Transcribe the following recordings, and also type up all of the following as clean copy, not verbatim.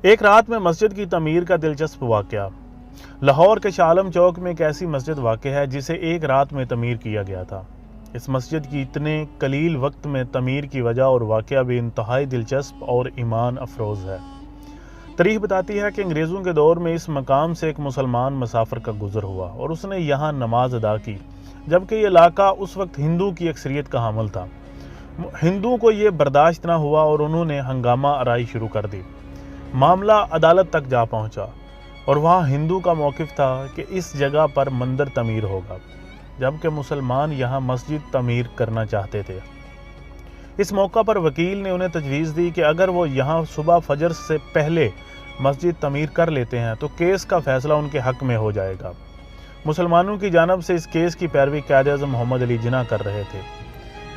ایک رات میں مسجد کی تعمیر کا دلچسپ واقعہ۔ لاہور کے شاہ عالم چوک میں ایک ایسی مسجد واقع ہے جسے ایک رات میں تعمیر کیا گیا تھا۔ اس مسجد کی اتنے قلیل وقت میں تعمیر کی وجہ اور واقعہ بھی انتہائی دلچسپ اور ایمان افروز ہے۔ تاریخ بتاتی ہے کہ انگریزوں کے دور میں اس مقام سے ایک مسلمان مسافر کا گزر ہوا اور اس نے یہاں نماز ادا کی، جبکہ یہ علاقہ اس وقت ہندو کی اکثریت کا حامل تھا۔ ہندوؤں کو یہ برداشت نہ ہوا اور انہوں نے ہنگامہ آرائی شروع کر دی۔ معاملہ عدالت تک جا پہنچا اور وہاں ہندو کا موقف تھا کہ اس جگہ پر مندر تعمیر ہوگا، جبکہ مسلمان یہاں مسجد تعمیر کرنا چاہتے تھے۔ اس موقع پر وکیل نے انہیں تجویز دی کہ اگر وہ یہاں صبح فجر سے پہلے مسجد تعمیر کر لیتے ہیں تو کیس کا فیصلہ ان کے حق میں ہو جائے گا۔ مسلمانوں کی جانب سے اس کیس کی پیروی قائد اعظم محمد علی جناح کر رہے تھے۔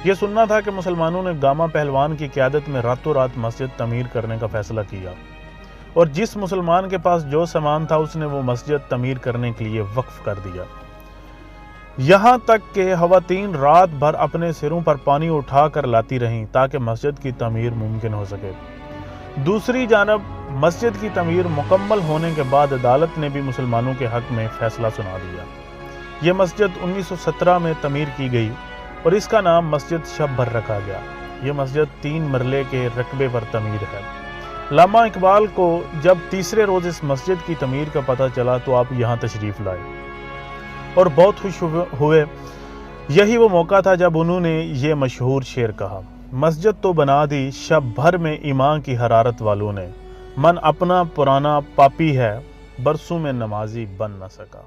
یہ سننا تھا کہ مسلمانوں نے گاما پہلوان کی قیادت میں راتوں رات مسجد تعمیر کرنے کا فیصلہ کیا، اور جس مسلمان کے پاس جو سامان تھا اس نے وہ مسجد تعمیر کرنے کے لیے وقف کر دیا۔ یہاں تک کہ خواتین رات بھر اپنے سروں پر پانی اٹھا کر لاتی رہیں تاکہ مسجد کی تعمیر ممکن ہو سکے۔ دوسری جانب مسجد کی تعمیر مکمل ہونے کے بعد عدالت نے بھی مسلمانوں کے حق میں فیصلہ سنا دیا۔ یہ مسجد 1917 میں تعمیر کی گئی اور اس کا نام مسجد شب بھر رکھا گیا۔ یہ مسجد 3 مرلے کے رقبے پر تعمیر ہے۔ علامہ اقبال کو جب تیسرے روز اس مسجد کی تعمیر کا پتہ چلا تو آپ یہاں تشریف لائے اور بہت خوش ہوئے۔ یہی وہ موقع تھا جب انہوں نے یہ مشہور شعر کہا: مسجد تو بنا دی شب بھر میں ایمان کی حرارت والوں نے، من اپنا پرانا پاپی ہے برسوں میں نمازی بن نہ سکا۔